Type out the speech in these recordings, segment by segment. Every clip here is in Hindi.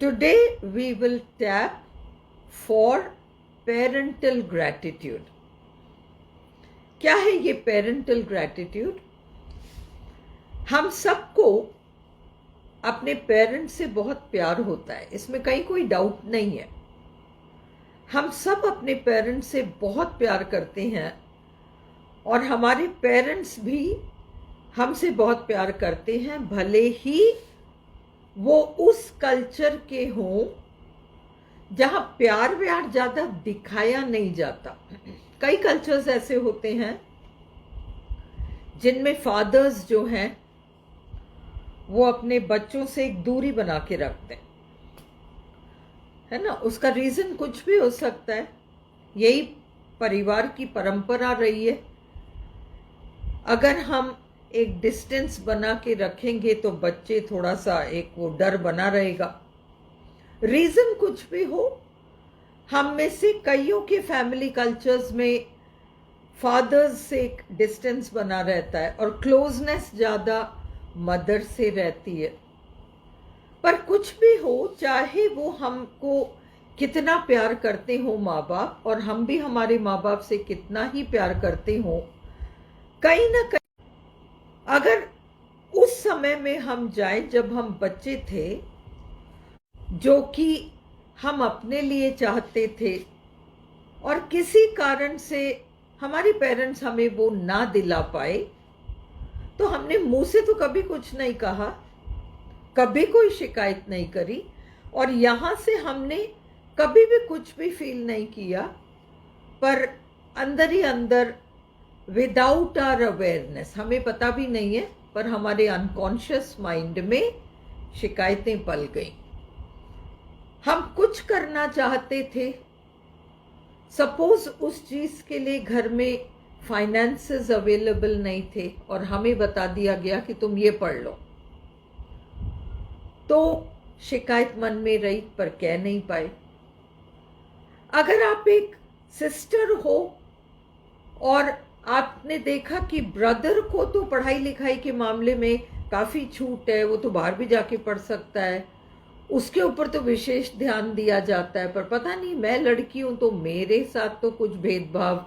Today we will tap for parental gratitude. क्या है ये पेरेंटल ग्रैटिट्यूड? हम सबको अपने पेरेंट्स से बहुत प्यार होता है, इसमें कहीं कोई डाउट नहीं है। हम सब अपने पेरेंट्स से बहुत प्यार करते हैं और हमारे पेरेंट्स भी हमसे बहुत प्यार करते हैं, भले ही वो उस कल्चर के हों जहां प्यार व्यार ज्यादा दिखाया नहीं जाता। कई कल्चर्स ऐसे होते हैं जिनमें फादर्स जो हैं वो अपने बच्चों से एक दूरी बना के रखते हैं, है ना। उसका रीजन कुछ भी हो सकता है, यही परिवार की परंपरा रही है। अगर हम एक डिस्टेंस बना के रखेंगे तो बच्चे थोड़ा सा एक वो डर बना रहेगा। रीजन कुछ भी हो, हम में से कईयों के फैमिली कल्चर्स में फादर्स से एक डिस्टेंस बना रहता है और क्लोजनेस ज्यादा मदर से रहती है। पर कुछ भी हो, चाहे वो हमको कितना प्यार करते हो माँ बाप, और हम भी हमारे माँ बाप से कितना ही प्यार करते हो, कहीं ना कहीं अगर उस समय में हम जाएं जब हम बच्चे थे, जो कि हम अपने लिए चाहते थे और किसी कारण से हमारे पेरेंट्स हमें वो ना दिला पाए, तो हमने मुंह से तो कभी कुछ नहीं कहा, कभी कोई शिकायत नहीं करी, और यहां से हमने कभी भी कुछ भी फील नहीं किया। पर अंदर ही अंदर विदाउट आवर अवेयरनेस, हमें पता भी नहीं है, पर हमारे अनकॉन्शियस माइंड में शिकायतें पल गई। हम कुछ करना चाहते थे, सपोज उस चीज के लिए घर में फाइनेंसेस अवेलेबल नहीं थे और हमें बता दिया गया कि तुम ये पढ़ लो, तो शिकायत मन में रही पर कह नहीं पाए। अगर आप एक सिस्टर हो और आपने देखा कि ब्रदर को तो पढ़ाई लिखाई के मामले में काफी छूट है, वो तो बाहर भी जाके पढ़ सकता है, उसके ऊपर तो विशेष ध्यान दिया जाता है, पर पता नहीं मैं लड़की हूं तो मेरे साथ तो कुछ भेदभाव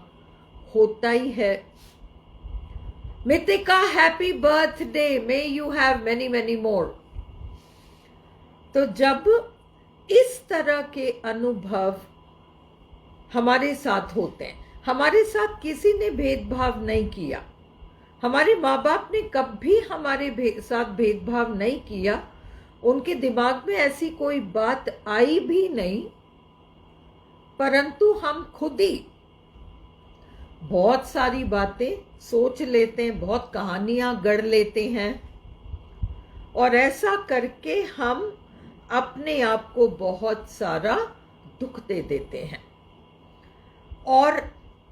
होता ही है। मितिका, happy birthday, may you have many many more. तो जब इस तरह के अनुभव हमारे साथ होते हैं, हमारे साथ किसी ने भेदभाव नहीं किया, हमारे माँ बाप ने कभी हमारे साथ भेदभाव नहीं किया, उनके दिमाग में ऐसी कोई बात आई भी नहीं, परंतु हम खुद ही बहुत सारी बातें सोच लेते हैं, बहुत कहानियां गढ़ लेते हैं, और ऐसा करके हम अपने आप को बहुत सारा दुख दे देते हैं, और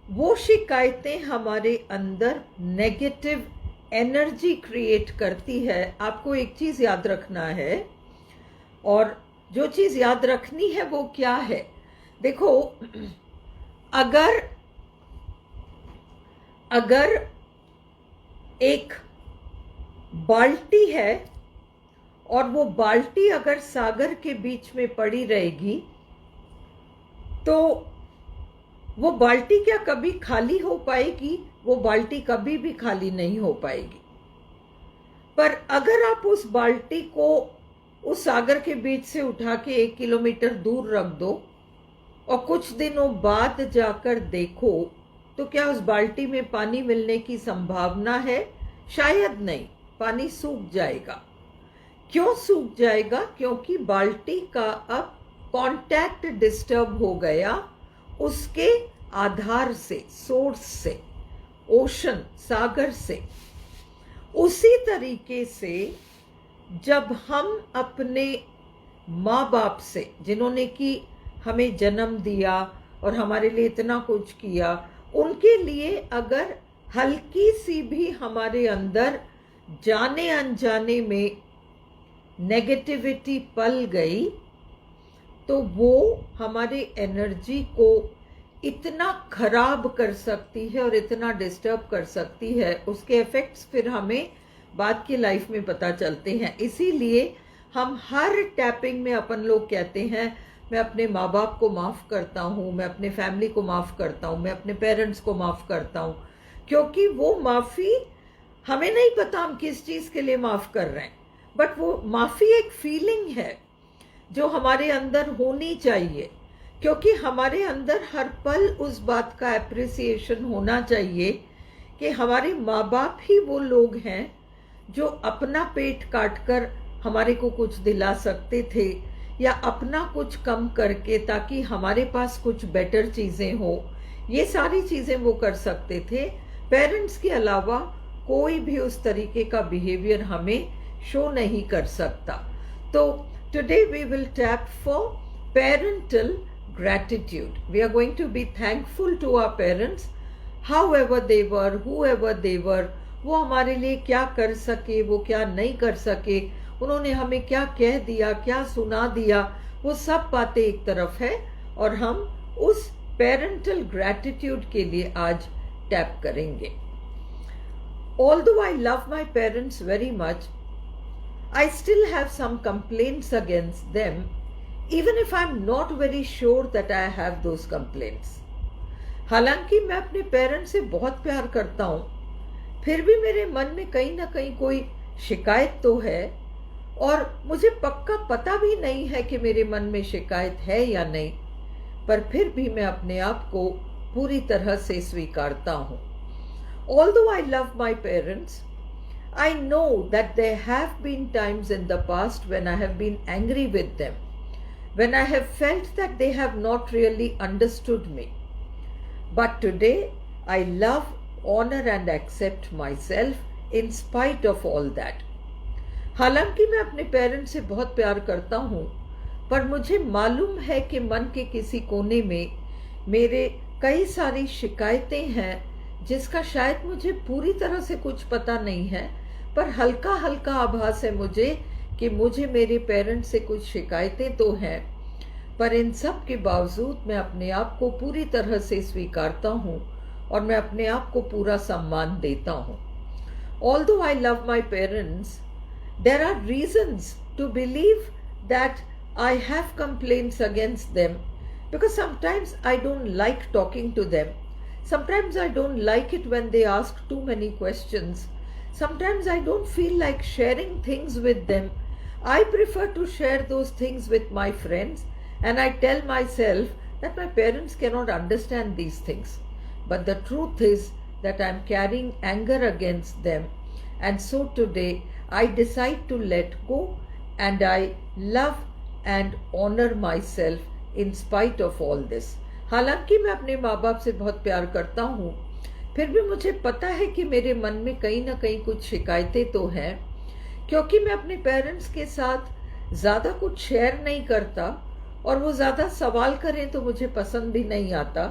वो शिकायतें हमारे अंदर नेगेटिव एनर्जी क्रिएट करती है। आपको एक चीज याद रखना है, और जो चीज याद रखनी है वो क्या है, देखो, अगर एक बाल्टी है और वो बाल्टी अगर सागर के बीच में पड़ी रहेगी, तो वो बाल्टी क्या कभी खाली हो पाएगी? वो बाल्टी कभी भी खाली नहीं हो पाएगी। पर अगर आप उस बाल्टी को उस सागर के बीच से उठा के 1 किलोमीटर दूर रख दो और कुछ दिनों बाद जाकर देखो, तो क्या उस बाल्टी में पानी मिलने की संभावना है? शायद नहीं, पानी सूख जाएगा। क्यों सूख जाएगा? क्योंकि बाल्टी का अब कांटेक्ट डिस्टर्ब हो गया उसके आधार से, सोर्स से, ओशन, सागर से। उसी तरीके से जब हम अपने माँ बाप से, जिन्होंने कि हमें जन्म दिया और हमारे लिए इतना कुछ किया, उनके लिए अगर हल्की सी भी हमारे अंदर जाने अनजाने में नेगेटिविटी पल गई, तो वो हमारे एनर्जी को इतना खराब कर सकती है और इतना डिस्टर्ब कर सकती है, उसके इफेक्ट्स फिर हमें बाद की लाइफ में पता चलते हैं। इसीलिए हम हर टैपिंग में अपन लोग कहते हैं मैं अपने माँ बाप को माफ़ करता हूँ, मैं अपने फैमिली को माफ़ करता हूँ, मैं अपने पेरेंट्स को माफ़ करता हूँ, क्योंकि वो माफ़ी हमें नहीं पता हम किस चीज़ के लिए माफ़ कर रहे हैं, बट वो माफ़ी एक फीलिंग है जो हमारे अंदर होनी चाहिए, क्योंकि हमारे अंदर हर पल उस बात का एप्रिसिएशन होना चाहिए कि हमारे माँ बाप ही वो लोग हैं जो अपना पेट काट कर हमारे को कुछ दिला सकते थे, या अपना कुछ कम करके ताकि हमारे पास कुछ बेटर चीज़ें हो, ये सारी चीज़ें वो कर सकते थे। पेरेंट्स के अलावा कोई भी उस तरीके का बिहेवियर हमें शो नहीं कर सकता। तो today we will tap for parental gratitude. We are going to be thankful to our parents, however they were, whoever they were. वो हमारे लिए क्या कर सके, वो क्या नहीं कर सके, उन्होंने हमें क्या कह दिया, क्या सुना दिया, वो सब बातें एक तरफ है, और हम उस पेरेंटल ग्रैटिट्यूड के लिए आज टैप करेंगे। Although I love my parents very much, I still have some complaints against them, even if I'm not very sure that I have those complaints. हालांकि मैं अपने पेरेंट्स से बहुत प्यार करता हूँ, फिर भी मेरे मन में कहीं ना कहीं कोई शिकायत तो है, और मुझे पक्का पता भी नहीं है कि मेरे मन में शिकायत है या नहीं, पर फिर भी मैं अपने आप को पूरी तरह से स्वीकारता हूँ। Although I love my parents, I know that there have been times in the past when I have been angry with them, when I have felt that they have not really understood me. But today, I love, honor and accept myself in spite of all that. हालांकि मैं अपने पेरेंट्स से बहुत प्यार करता हूँ, पर मुझे मालूम है कि मन के किसी कोने में मेरे कई सारी शिकायतें हैं, जिसका शायद मुझे पूरी तरह से कुछ पता नहीं है, पर हल्का हल्का आभास है मुझे कि मुझे मेरे पेरेंट्स से कुछ शिकायतें तो हैं, पर इन सब के बावजूद मैं अपने आप को पूरी तरह से स्वीकारता हूँ और मैं अपने आप को पूरा सम्मान देता हूँ। Although I love my parents, there are reasons to believe that I have complaints against them, because sometimes I don't like talking to them. Sometimes I don't like it when they ask too many questions. Sometimes I don't feel like sharing things with them. I prefer to share those things with my friends, and I tell myself that my parents cannot understand these things. But the truth is that I am carrying anger against them, and so today I decide to let go, and I love and honor myself in spite of all this. हालांकि मैं अपने माँ बाप से बहुत प्यार करता हूँ, फिर भी मुझे पता है कि मेरे मन में कहीं ना कहीं कुछ शिकायतें तो हैं, क्योंकि मैं अपने पेरेंट्स के साथ ज़्यादा कुछ शेयर नहीं करता, और वो ज़्यादा सवाल करें तो मुझे पसंद भी नहीं आता।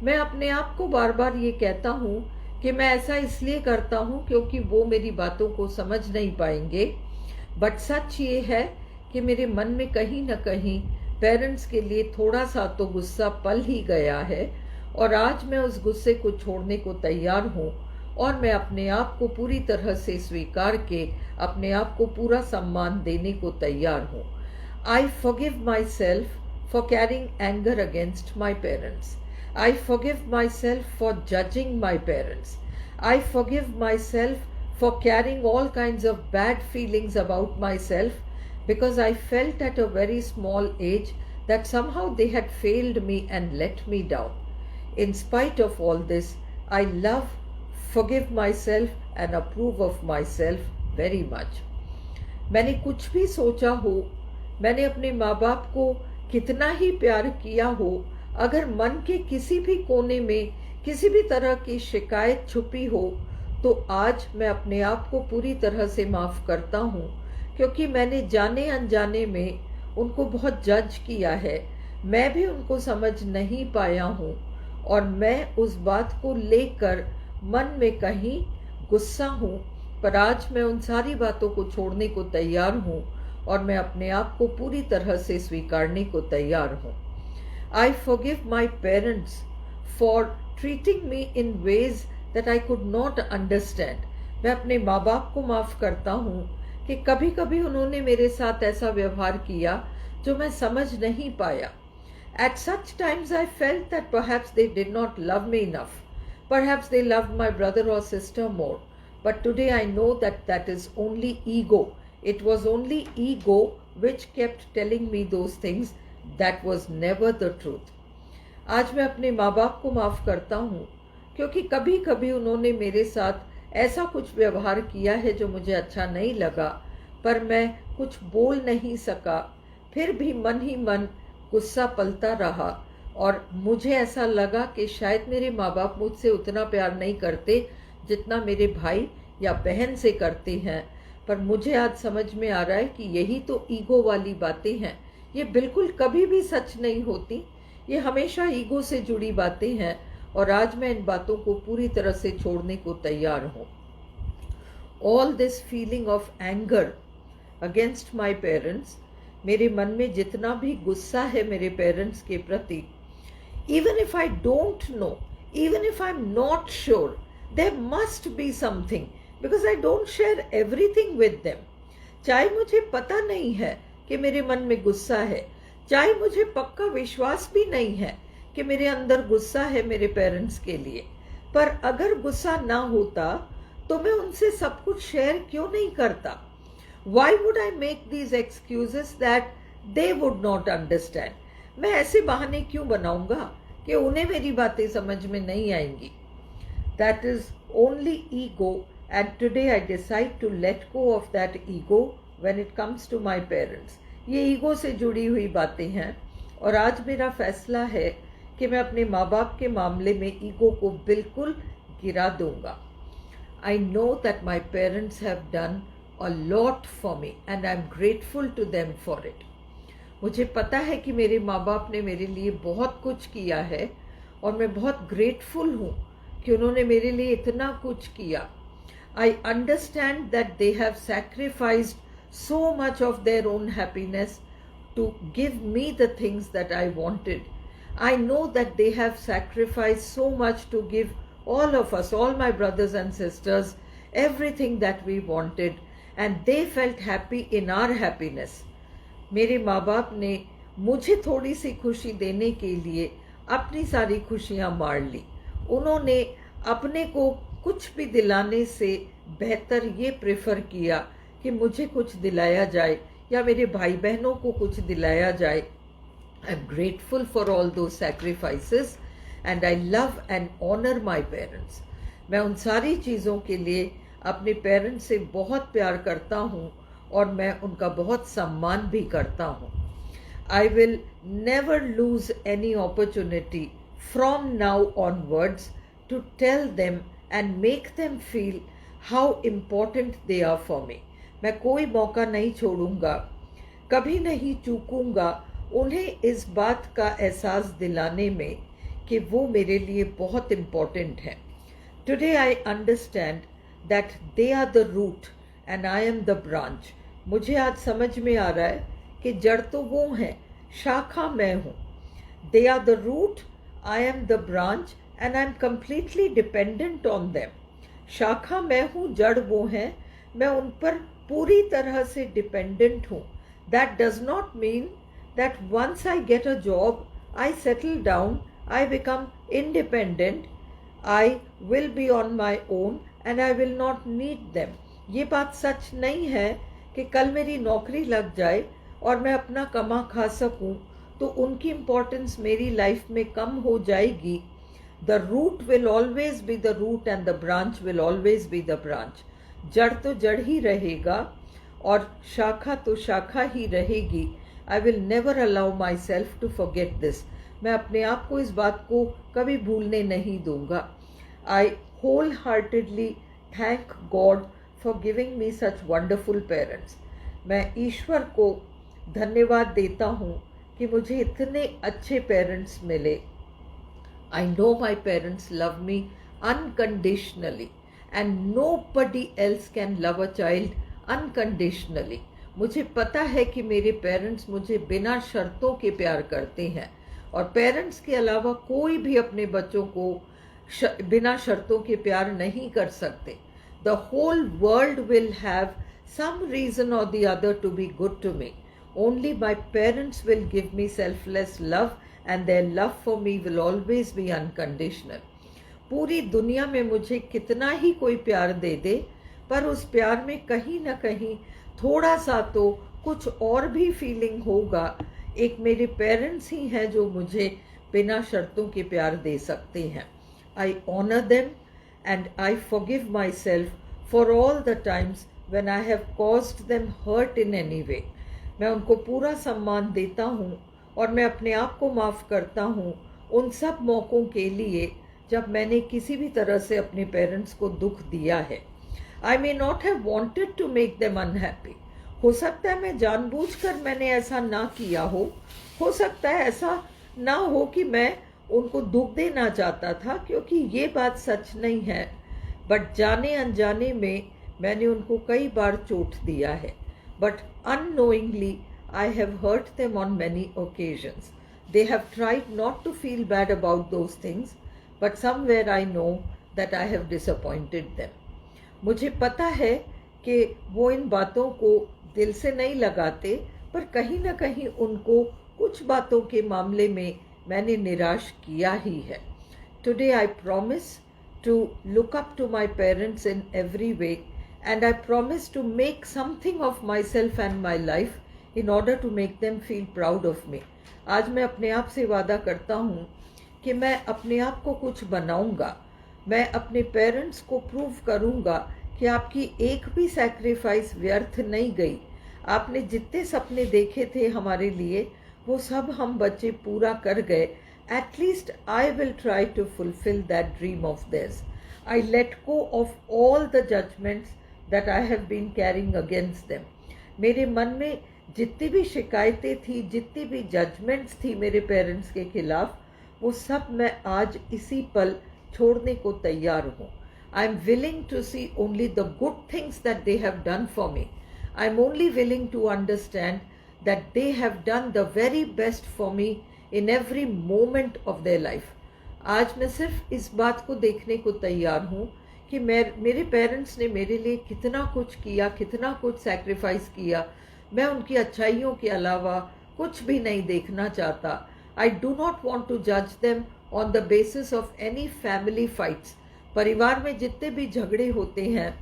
मैं अपने आप को बार बार ये कहता हूँ कि मैं ऐसा इसलिए करता हूँ क्योंकि वो मेरी बातों को समझ नहीं पाएंगे, बट सच ये है कि मेरे मन में कहीं ना कहीं पेरेंट्स के लिए थोड़ा सा तो गुस्सा पल ही गया है, और आज मैं उस गुस्से को छोड़ने को तैयार हूँ, और मैं अपने आप को पूरी तरह से स्वीकार के अपने आप को पूरा सम्मान देने को तैयार हूँ। I forgive myself for carrying anger against my parents. I forgive myself for judging my parents. I forgive myself for carrying all kinds of bad feelings about myself, because I felt at a very small age that somehow they had failed me and let me down. In spite of all this, I love, forgive myself and approve of myself very much. मैंने कुछ भी सोचा हो, मैंने अपने माँ बाप को कितना ही प्यार किया हो, अगर मन के किसी भी कोने में किसी भी तरह की शिकायत छुपी हो, तो आज मैं अपने आप को पूरी तरह से माफ़ करता हूँ, क्योंकि मैंने जाने अनजाने में उनको बहुत जज किया है। मैं भी उनको समझ नहीं पाया हूँ, और मैं उस बात को लेकर मन में कहीं गुस्सा हूँ, पर आज मैं उन सारी बातों को छोड़ने को तैयार हूँ, और मैं अपने आप को पूरी तरह से स्वीकारने को तैयार हूँ। I forgive my parents for treating me in ways that I could not understand. मैं अपने माँ बाप को माफ़ करता हूँ कि कभी कभी उन्होंने मेरे साथ ऐसा व्यवहार किया जो मैं समझ नहीं पाया. At such times I felt that perhaps they did not love me enough. Perhaps they loved my brother or sister more. But today I know that that is only ego. It was only ego which kept telling me those things. That was never the truth. आज मैं अपने माँ बाप को माफ़ करता हूँ क्योंकि कभी कभी उन्होंने मेरे साथ ऐसा कुछ व्यवहार किया है जो मुझे अच्छा नहीं लगा, पर मैं कुछ बोल नहीं सका. फिर भी मन ही मन गुस्सा पलता रहा और मुझे ऐसा लगा कि शायद मेरे माँ बाप मुझसे उतना प्यार नहीं करते जितना मेरे भाई या बहन से करते हैं. पर मुझे आज समझ में आ रहा है कि यही तो ईगो वाली बातें हैं. ये बिल्कुल कभी भी सच नहीं होती, ये हमेशा ईगो से जुड़ी बातें हैं और आज मैं इन बातों को पूरी तरह से छोड़ने को तैयार हूँ. All this feeling of anger against my parents, मेरे मन में जितना भी गुस्सा है मेरे पेरेंट्स के प्रति, even if I don't know, even if I'm not sure, there must be something because I don't share everything with them. चाहे मुझे पता नहीं है कि मेरे मन में गुस्सा है, चाहे मुझे पक्का विश्वास भी नहीं है कि मेरे अंदर गुस्सा है मेरे पेरेंट्स के लिए, पर अगर गुस्सा ना होता तो मैं उनसे सब कुछ शेयर क्यों नहीं करता? Why would I make these excuses that they would not understand? मैं ऐसे बहाने क्यों बनाऊंगा कि उन्हें मेरी बातें समझ में नहीं आएंगी? That is only ego, and today I decide to let go of that ego when it comes to my parents. ये ईगो से जुड़ी हुई बातें हैं और आज मेरा फैसला है कि मैं अपने माँ बाप के मामले में ईगो को बिल्कुल गिरा दूंगा. I know that my parents have done a lot for me and I'm grateful to them for it. मुझे पता है कि मेरे माँ बाप ने मेरे लिए बहुत कुछ किया है और मैं बहुत ग्रेटफुल हूँ कि उन्होंने मेरे लिए इतना कुछ किया. I understand that they have sacrificed so much of their own happiness to give me the things that I wanted. I know that they have sacrificed so much to give all of us, all my brothers and sisters, everything that we wanted, and they felt happy in our happiness. मेरे माँ बाप ने मुझे थोड़ी सी खुशी देने के लिए अपनी सारी खुशियाँ मार ली. उन्होंने अपने को कुछ भी दिलाने से बेहतर ये प्रेफर किया कि मुझे कुछ दिलाया जाए या मेरे भाई बहनों को कुछ दिलाया जाए. I am grateful for all those sacrifices and I love and honour my parents. मैं उन सारी चीज़ों के लिए अपने पेरेंट्स से बहुत प्यार करता हूँ और मैं उनका बहुत सम्मान भी करता हूँ. I will never lose any opportunity from now onwards to tell them and make them feel how important they are for me. मैं कोई मौका नहीं छोड़ूंगा, कभी नहीं चूकूंगा उन्हें इस बात का एहसास दिलाने में कि वो मेरे लिए बहुत इम्पोर्टेंट है. Today I understand that they are the root and I am the branch. मुझे आज समझ में आ रहा है कि जड़ तो वो हैं, शाखा मैं हूँ. They are the root, I am the branch and I am completely dependent on them. शाखा मैं हूँ, जड़ वो हैं, मैं उन पर पूरी तरह से डिपेंडेंट हूँ. That does not mean that once I get a job, I settle down, I become independent, I will be on my own and I will not need them. ये बात सच नहीं है कि कल मेरी नौकरी लग जाए और मैं अपना कमा खा सकूं तो उनकी इम्पोर्टेंस मेरी लाइफ में कम हो जाएगी. The root will always be the root and the branch will always be the branch. जड़ तो जड़ ही रहेगा और शाखा तो शाखा ही रहेगी. I will never allow myself to forget this. मैं अपने आप को इस बात को कभी भूलने नहीं दूंगा. I wholeheartedly thank God for giving me such wonderful parents. मैं ईश्वर को धन्यवाद देता हूँ कि मुझे इतने अच्छे पेरेंट्स मिले. I know my parents love me unconditionally and nobody else can love a child unconditionally. मुझे पता है कि मेरे पेरेंट्स मुझे बिना शर्तों के प्यार करते हैं और पेरेंट्स के अलावा कोई भी अपने बच्चों को बिना शर्तों के प्यार नहीं कर सकते. The whole world will have some reason or the other to be good to me. Only my parents will give me selfless love, and their love for me will always be unconditional. पूरी दुनिया में मुझे कितना ही कोई प्यार दे दे, पर उस प्यार में कहीं ना कहीं थोड़ा सा तो कुछ और भी फीलिंग होगा. एक मेरे पेरेंट्स ही हैं जो मुझे बिना शर्तों के प्यार दे सकते हैं. I honour them and I forgive myself for all the times when I have caused them hurt in any way. मैं उनको पूरा सम्मान देता हूँ और मैं अपने आप को माफ़ करता हूँ उन सब मौक़ों के लिए जब मैंने किसी भी तरह से अपने पेरेंट्स को दुख दिया है. I may not have wanted to make them unhappy. हो सकता है मैं जानबूझकर मैंने ऐसा ना किया हो सकता है ऐसा ना हो कि मैं उनको दुख देना चाहता था, क्योंकि ये बात सच नहीं है. बट जाने अनजाने में मैंने उनको कई बार चोट दिया है. But unknowingly I have hurt them on many occasions. They have tried not to feel bad about those things, but somewhere I know that I have disappointed them. मुझे पता है कि वो इन बातों को दिल से नहीं लगाते, पर कहीं ना कहीं उनको कुछ बातों के मामले में मैंने निराश किया ही है. Today I promise to look up to my parents in every way, and I promise to make something of myself and my life in order to make them feel proud of me. आज मैं अपने आप से वादा करता हूँ कि मैं अपने आप को कुछ बनाऊँगा. मैं अपने पेरेंट्स को प्रूव करूँगा कि आपकी एक भी सैक्रिफाइस व्यर्थ नहीं गई. आपने जितने सपने देखे थे हमारे लिए, वो सब हम बच्चे पूरा कर गए. At least I will try to fulfill that dream of theirs. I let go of all the judgments that I have been carrying against them. मेरे मन में जितनी भी शिकायतें थी, जितनी भी जजमेंट्स थी मेरे पेरेंट्स के खिलाफ, वो सब मैं आज इसी पल छोड़ने को तैयार हूँ. I am willing to see only the good things that they have done for me. I am only willing to understand that they have done the very best for me in every moment of their life. आज मैं सिर्फ इस बात को देखने को तैयार हूँ कि मेरे पेरेंट्स ने मेरे लिए कितना कुछ किया, कितना कुछ सैक्रिफाइस किया. मैं उनकी अच्छाइयों के अलावा कुछ भी नहीं देखना चाहता. I do not want to जज them on the basis of any family fights. परिवार में जितने भी झगड़े होते हैं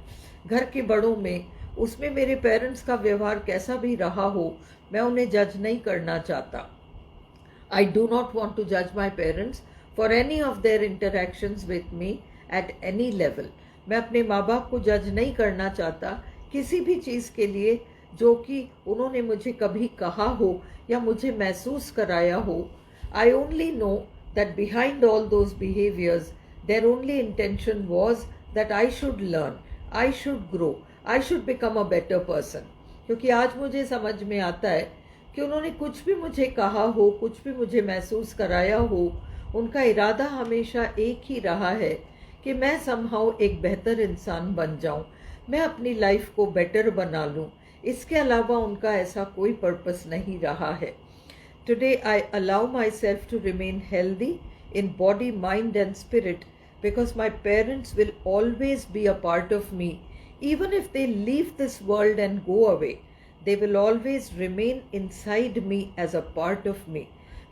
घर के बड़ों में, उसमें मेरे पेरेंट्स का व्यवहार कैसा भी रहा हो, मैं उन्हें जज नहीं करना चाहता. I do not want to जज my parents for any of their interactions with me at any level. मैं अपने माँ बाप को जज नहीं करना चाहता किसी भी चीज़ के लिए जो कि उन्होंने मुझे कभी कहा हो या मुझे महसूस कराया हो. I only know that behind all those behaviours their only intention was that I should learn, I should grow, I should become a better person. क्योंकि आज मुझे समझ में आता है कि उन्होंने कुछ भी मुझे कहा हो, कुछ भी मुझे महसूस कराया हो, उनका इरादा हमेशा एक ही रहा है कि मैं समहाउ एक बेहतर इंसान बन जाऊं, मैं अपनी लाइफ को बेटर बना लूं. इसके अलावा उनका ऐसा कोई पर्पस नहीं रहा है. Today I allow myself to remain healthy in body, mind and spirit, because my parents will always be a part of me. Even if they leave this world and go away, they will always remain inside me as a part of me,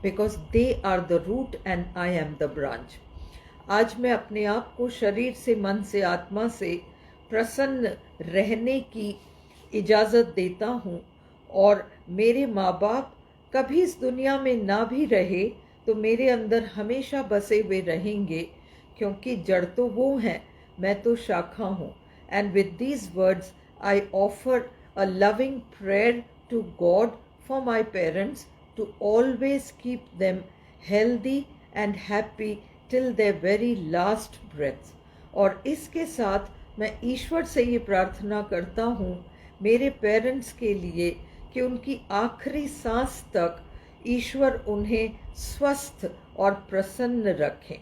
because they are the root and I am the branch. आज मैं अपने आप को शरीर से, मन से, आत्मा से प्रसन्न रहने की इजाज़त देता हूँ. और मेरे माँ बाप कभी इस दुनिया में ना भी रहे तो मेरे अंदर हमेशा बसे हुए रहेंगे, क्योंकि जड़ तो वो हैं, मैं तो शाखा हूँ. And with these words, I offer a loving prayer to God for my parents to always keep them healthy and happy till their very last breath. और इसके साथ मैं ईश्वर से ये प्रार्थना करता हूँ मेरे पेरेंट्स के लिए कि उनकी आखिरी सांस तक ईश्वर उन्हें स्वस्थ और प्रसन्न रखें.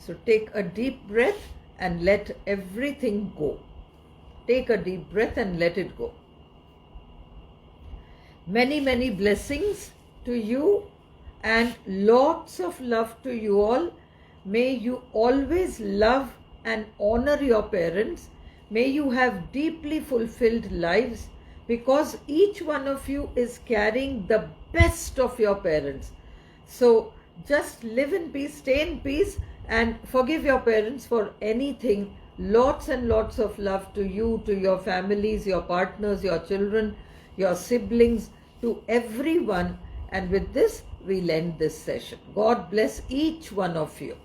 So take a deep breath and let everything go. Take a deep breath and let it go. Many, many blessings to you and lots of love to you all. May you always love and honor your parents. May you have deeply fulfilled lives, because each one of you is carrying the best of your parents. So just live in peace, stay in peace, and forgive your parents for anything. Lots and lots of love to you, to your families, your partners, your children, your siblings, to everyone. And with this, we'll end this session. God bless each one of you.